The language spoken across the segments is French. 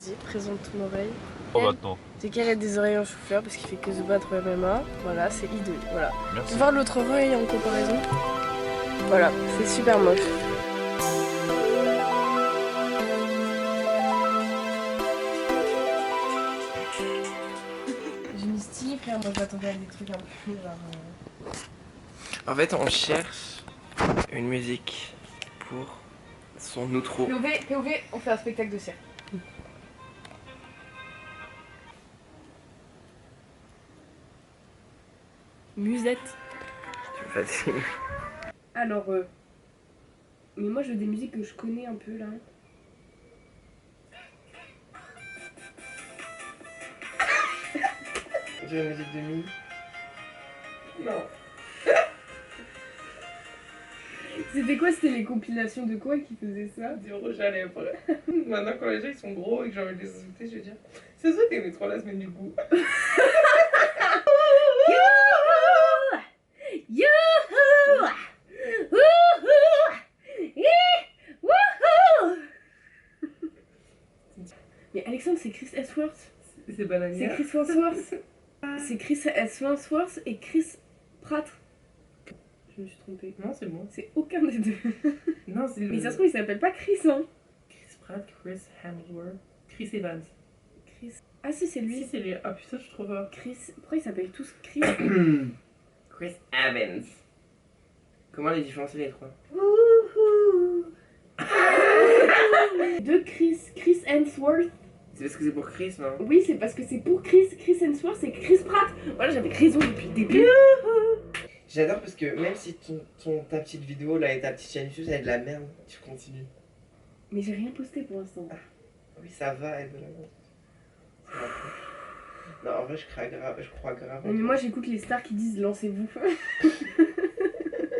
Vas-y, présente ton oreille. Oh maintenant. C'est qu'elle a des oreilles en chou-fleur parce qu'il fait que se battre au MMA. Voilà, c'est hideux. Voilà. Tu Merci. veux voir l'autre oreille en comparaison? Voilà, c'est super moche. J'ai mis Steve, frère, moi je m'attendais à des trucs un peu plus En fait, on cherche une musique pour son outro. POV, on fait un spectacle de cirque. Musette. Facile. Alors, mais moi je veux des musiques que je connais un peu là. Tu veux la musique de Mi? Non. C'était quoi? C'était les compilations de quoi qui faisaient ça? Du rouge à lèvres. Maintenant, quand les gens ils sont gros et que j'ai envie de les insulter, je vais dire c'est ça t'aimais trop la semaine du goût. Mais Alexandre, c'est Chris Hemsworth. C'est C'est bananière. Chris Hemsworth. C'est Chris Hemsworth et Chris Pratt. Je me suis trompée. Non, c'est bon. C'est aucun des deux. Non, c'est. Mais ça se trouve, il s'appelle pas Chris, hein. Chris Pratt, Chris Hemsworth, Chris Evans. Chris. Ah si, c'est lui. Si, c'est lui. Ah putain, je suis trop fort. Chris. Pourquoi ils s'appellent tous Chris? Chris Evans. Comment les différencier les trois? Deux Chris. Chris Hemsworth. C'est parce que c'est pour Chris, non? Oui, c'est parce que c'est pour Chris. Chris Hemsworth, c'est Chris Pratt. Voilà, j'avais raison depuis le début. J'adore parce que même si ta petite vidéo là et ta petite chaîne YouTube ça est de la merde, tu continues. Mais j'ai rien posté pour l'instant. Oui, ça va, elle veut la merde. Ça va pas. Non, en vrai, je crois grave. Non, mais moi j'écoute les stars qui disent lancez-vous.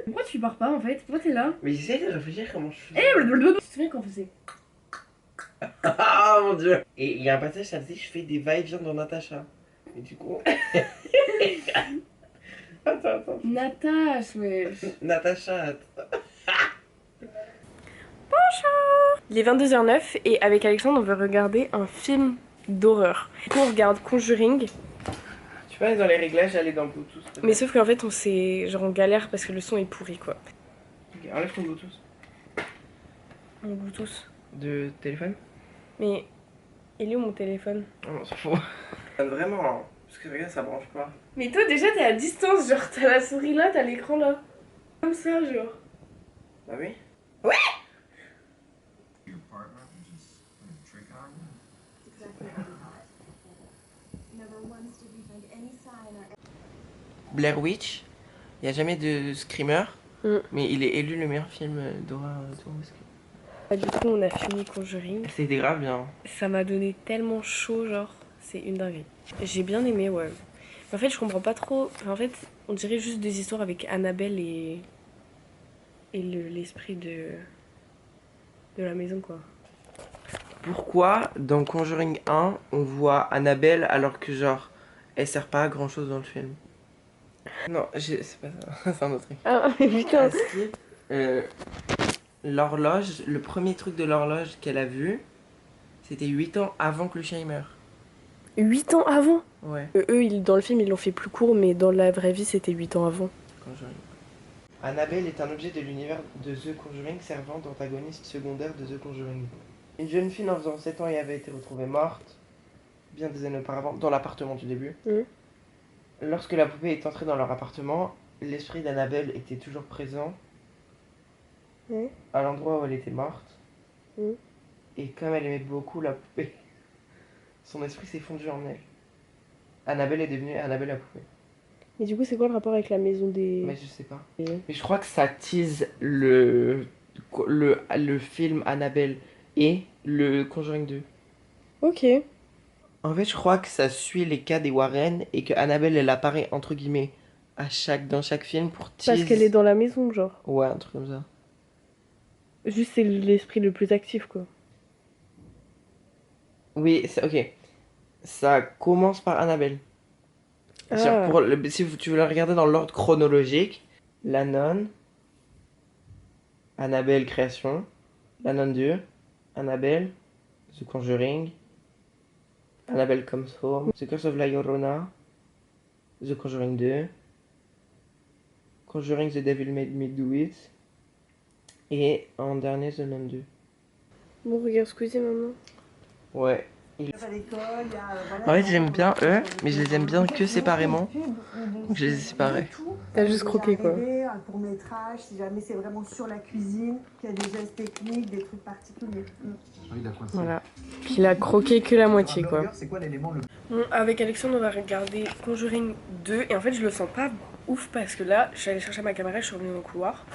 Pourquoi tu pars pas en fait? Pourquoi t'es là? Mais j'essaie de réfléchir comment je fais. Tu te souviens quand on faisait? Ah mon dieu! Et il y a un passage, ça faisait, je fais des va-et-vient dans Natacha. Et du coup. Attends. Natasha, wesh. Natacha. Il est 22h09 et avec Alexandre on veut regarder un film d'horreur. Du coup on regarde Conjuring. Tu peux aller dans les réglages, aller dans Bluetooth. Mais sauf qu'en fait on s'est genre on galère parce que le son est pourri quoi. Ok, enlève ton Bluetooth. Mon Bluetooth. De téléphone? Mais il est où mon téléphone? Oh non, on s'en fout. Vraiment, hein. Parce que regarde, ça branche pas. Mais toi déjà t'es à distance, genre t'as la souris là, t'as l'écran là. Comme ça genre. Bah oui. Your partner just playing a trick on you? Exactly what we thought. Never once did we find any sign or Blair Witch, il n'y a jamais de screamer, Mm. mais il est élu le meilleur film d'horreur. Du coup on a fini Conjuring. C'était grave bien. Ça m'a donné tellement chaud genre, c'est une dinguerie. J'ai bien aimé ouais. En fait je comprends pas trop, enfin, en fait on dirait juste des histoires avec Annabelle et l'esprit de la maison quoi. Pourquoi dans Conjuring 1, on voit Annabelle alors que genre, elle sert pas à grand chose dans le film? Non, c'est pas ça, c'est un autre truc. Ah putain. Ah, si, l'horloge, le premier truc de l'horloge qu'elle a vu, c'était 8 ans avant que le chien il meure. 8 ans avant. Ouais, Eux dans le film ils l'ont fait plus court mais dans la vraie vie c'était 8 ans avant. Conjuring. Annabelle est un objet de l'univers de The Conjuring servant d'antagoniste secondaire de The Conjuring. Une jeune fille en faisant 7 ans y avait été retrouvée morte, bien des années auparavant, dans l'appartement du début. Mhm. Lorsque la poupée est entrée dans leur appartement, l'esprit d'Annabelle était toujours présent Mhm. à l'endroit où elle était morte. Mhm. Et comme elle aimait beaucoup la poupée, son esprit s'est fondu en elle. Annabelle est devenue Annabelle la poupée. Mais du coup c'est quoi le rapport avec la maison des... Mais je sais pas. Et- Mais je crois que ça tease le film Annabelle et le Conjuring 2. Ok. En fait, je crois que ça suit les cas des Warren et que Annabelle elle apparaît entre guillemets dans chaque film pour tease. Parce qu'elle est dans la maison genre. Ouais, un truc comme ça. Juste c'est l'esprit le plus actif quoi. Oui, ok. Ça commence par Annabelle. Ah. Si tu veux le regarder dans l'ordre chronologique, La Nonne, Annabelle Création, La Nonne 2, Annabelle, The Conjuring, Annabelle Comes Home, The Curse of La Llorona, The Conjuring 2, Conjuring The Devil Made Me Do It, et en dernier The Nun 2. Bon, regarde Squeezie maintenant. Ouais. À l'école, il y a, voilà, En fait, j'aime bien eux, mais je les aime bien que séparément. Donc je les ai séparés. T'as juste croqué, quoi. Un court-métrage, si jamais c'est vraiment sur la cuisine, qu'il y a des gestes techniques, des trucs particuliers. Voilà. Puis il a croqué que la moitié, quoi. C'est quoi l'élément le Bon, avec Alexandre, on va regarder Conjuring 2. Et en fait, je le sens pas ouf parce que là, je suis allée chercher ma caméra, je suis revenue dans le couloir.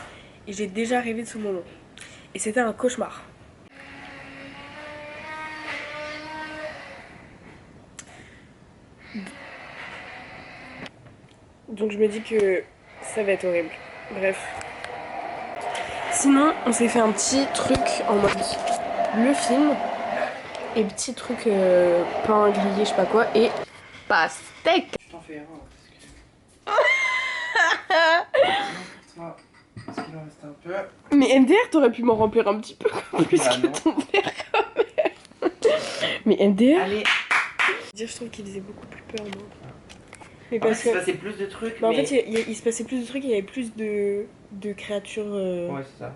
Et j'ai déjà rêvé de ce moment. Et c'était un cauchemar. Donc je me dis que ça va être horrible. Bref. Sinon, on s'est fait un petit truc en mode le film. Et petit truc pain grillé, je sais pas quoi. Et pastèque. Je t'en fais un parce que... Non, parce qu'il en reste un peu. Mais MDR, t'aurais pu m'en remplir un petit peu plus Bah que non. ton verre quand même. Mais MDR, Allez. je trouve qu'il faisait beaucoup plus peur, moi. Mais En fait, parce il se que... passait plus de trucs, Bah, en mais... fait, il se passait plus de trucs, il y avait plus de créatures... Ouais, c'est ça.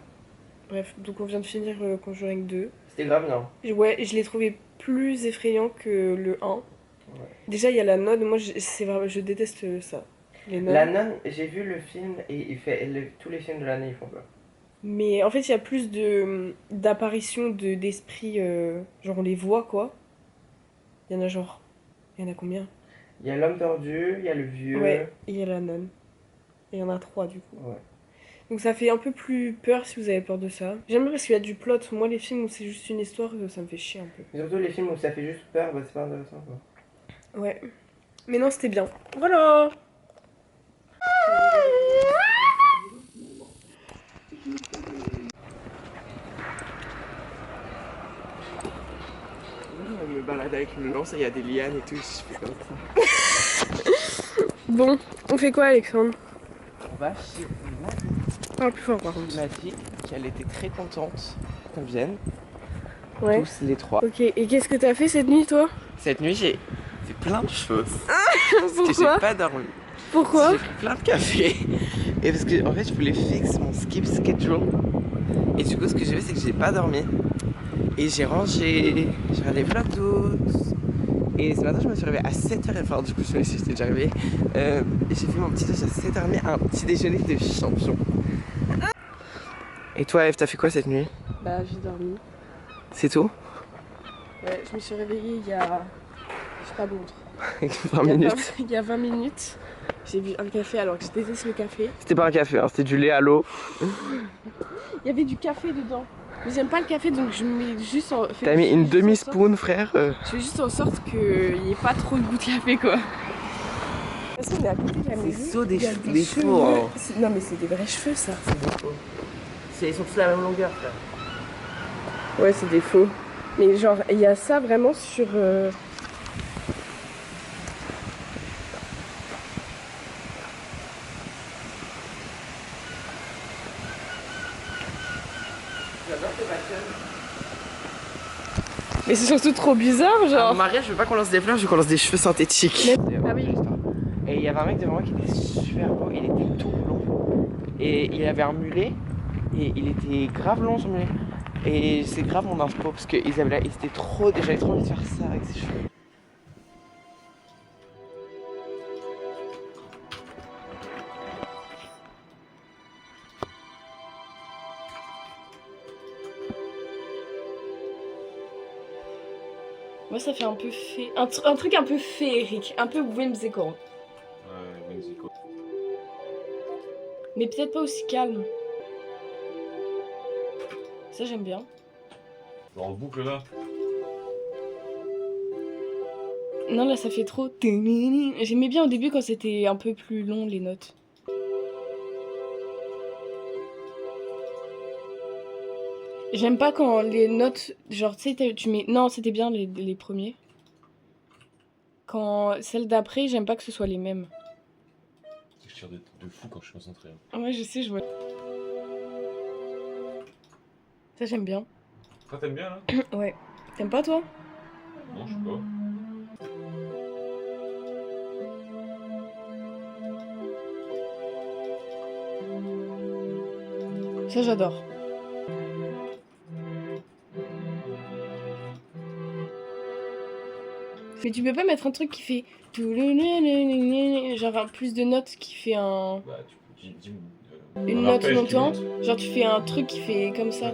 Bref, donc on vient de finir Conjuring 2. C'était grave, non? Ouais, je l'ai trouvé plus effrayant que le 1. Ouais. Déjà, il y a la nonne, moi c'est vraiment, je déteste ça. Les nonnes. La Nonne, j'ai vu le film et il fait tous les films de l'année, ils font peur. Mais en fait, il y a plus d'apparitions d'esprits, genre on les voit quoi. Il y en a genre. Il y en a combien? Il y a l'homme tordu, il y a le vieux. Ouais, et il y a la nonne. Et il y en a 3 du coup. Ouais. Donc ça fait un peu plus peur si vous avez peur de ça. J'aime bien parce qu'il y a du plot. Moi, les films où c'est juste une histoire, ça me fait chier un peu. Mais surtout les films où ça fait juste peur, bah c'est pas intéressant quoi. Ouais. Mais non, c'était bien. Voilà! Je me balade avec le lance et il y a des lianes et tout, je fais comme ça. Bon, on fait quoi, Alexandre? On va chez Parle plus fort par contre. qui m'a dit qu'elle était très contente qu'on vienne, Ouais. tous les trois. Ok, et qu'est-ce que t'as fait cette nuit, toi? Cette nuit, j'ai fait plein de choses. Parce que Pourquoi? j'ai pas dormi. Pourquoi? J'ai pris plein de café. Et parce que en fait, je voulais fixer mon skip schedule. Et du coup, ce que j'ai fait, c'est que j'ai pas dormi. Et j'ai rangé, j'ai regardé Vlog 12. Et ce matin, je me suis réveillée à 7h. Enfin, du coup, je me suis dit, j'étais déjà réveillée. Et j'ai fait mon petit déjeuner à 7h30, un petit déjeuner de champion. Et toi, Eve, t'as fait quoi cette nuit? Bah, j'ai dormi. C'est tout? Ouais, je me suis réveillée il y a. Je sais pas montre. 20 minutes. Il y a 20 minutes. J'ai bu un café alors que je déteste le café. C'était pas un café, hein, c'était du lait à l'eau. Il y avait du café dedans. Mais j'aime pas le café donc je mets juste en. T'as mis une demi-spoon, frère. Je fais juste en sorte qu'il n'y ait pas trop de goût de café quoi. De toute façon, on est à côté de la maison. saut des Il y a cheveux, des cheveux. faux, hein. Non, mais c'est des vrais cheveux ça. Ils sont tous la même longueur, frère. Ouais, c'est des faux. Mais genre, il y a ça vraiment sur. J'adore tes patterns. Mais c'est surtout trop bizarre, En genre. mariage, je veux pas qu'on lance des fleurs, je veux qu'on lance des cheveux synthétiques. Ah oui. Et il y avait un mec devant moi qui était super beau, il était tout blond. Et il avait un mulet, et il était grave long son mulet. Et c'est grave mon inspo, parce qu'ils avaient là, j'avais trop envie de faire ça avec ses cheveux. Moi, ça fait un peu un truc un peu féerique, un peu whimsical. Ouais, Mexico. Mais peut-être pas aussi calme. Ça, j'aime bien. Genre en boucle là. Non, là, ça fait trop. J'aimais bien au début quand c'était un peu plus long, les notes. J'aime pas quand les notes. Genre, tu sais, tu mets. Non, c'était bien les premiers. Quand celles d'après, j'aime pas que ce soit les mêmes. C'est que je tire de fou quand je suis concentré. Hein. Ouais, je sais, je vois. Ça, j'aime bien. Toi t'aimes bien là? Ouais. T'aimes pas, toi? Non, je sais pas. Ça, j'adore. Mais tu peux pas mettre un truc qui fait... Genre un plus de notes qui fait un... Bah, tu peux. Une note longtemps. Genre tu fais un truc qui fait comme ça.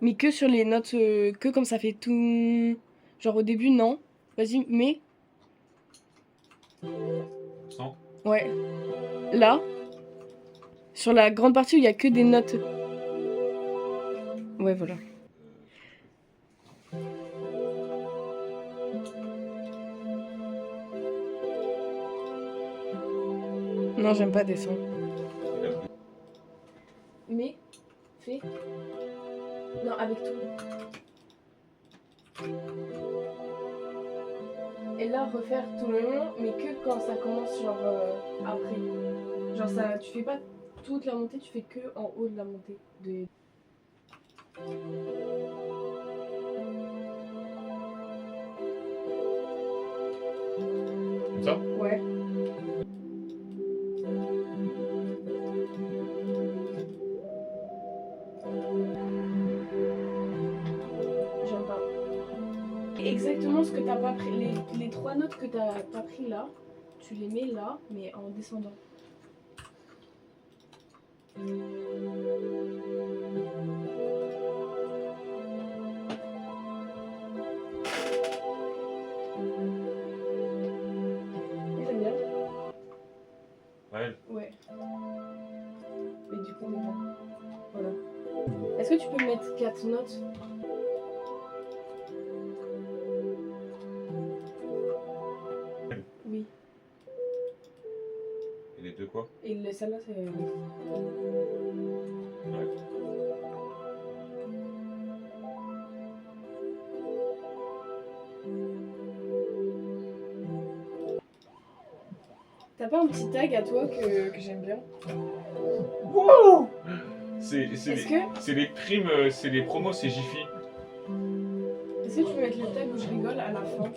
Mais que sur les notes... que comme ça fait tout... Genre au début, non. Vas-y, mais... Sans. Ouais. Là. Sur la grande partie où il y a que des notes. Ouais, voilà. Non, j'aime pas dessin. Mais, fais. Non, avec tout. Et là, refaire tout le long, mais que quand ça commence, genre après. Genre, ça, tu fais pas toute la montée, tu fais que en haut de la montée. Comme ça? Ouais. J'aime pas. Exactement ce que t'as pas pris. Les 3 notes que t'as pas pris là, tu les mets là, mais en descendant. J'aime bien. Ouais. Ouais. Mais du coup, voilà. Est-ce que tu peux mettre 4 notes? Oui. Et les deux quoi? Et celle-là, c'est... Ouais. T'as pas un petit tag à toi que j'aime bien? Wow! C'est Est-ce les primes, c'est les promos, c'est Jiffy. Est-ce que tu peux mettre le tag où je rigole à la fin?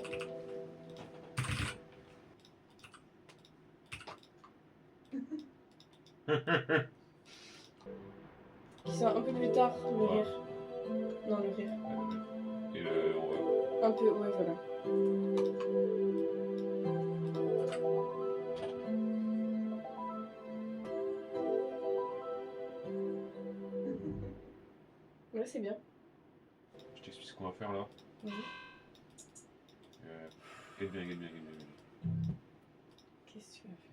Qui soit un peu plus tard, le rire. Non, le rire. Et Un peu, ouais, voilà. Ouais, c'est bien. je t'explique ce qu'on va faire là. Oui. Gagne bien. Qu'est-ce que tu vas faire?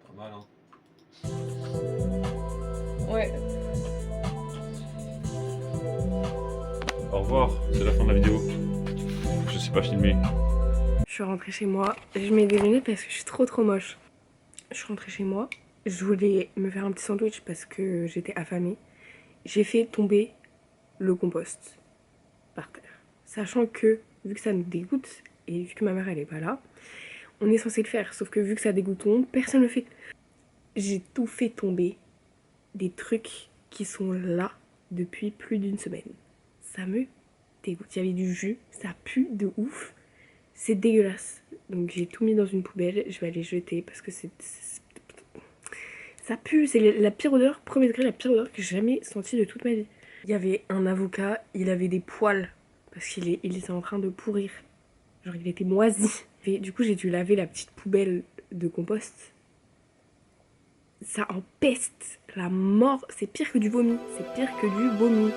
Pas mal, hein. Ouais. Au revoir, c'est la fin de la vidéo. Je sais pas filmer. Je suis rentrée chez moi. Je mets des lunettes parce que je suis trop moche. Je suis rentrée chez moi. Je voulais me faire un petit sandwich parce que j'étais affamée. J'ai fait tomber le compost par terre. Sachant que, vu que ça nous dégoûte, et vu que ma mère elle est pas là, on est censé le faire. Sauf que vu que ça dégoûte tout le monde, personne ne le fait. J'ai tout fait tomber. Des trucs qui sont là depuis plus d'1 semaine. Ça me dégoûte. Il y avait du jus, ça pue de ouf. C'est dégueulasse. Donc j'ai tout mis dans une poubelle. Je vais aller jeter parce que ça pue. C'est la pire odeur, premier degré, la pire odeur que j'ai jamais sentie de toute ma vie. Il y avait un avocat, il avait des poils parce qu'il était en train de pourrir. Genre il était moisi. Et du coup j'ai dû laver la petite poubelle de compost. Ça empeste la mort. C'est pire que du vomi. C'est pire que du vomi.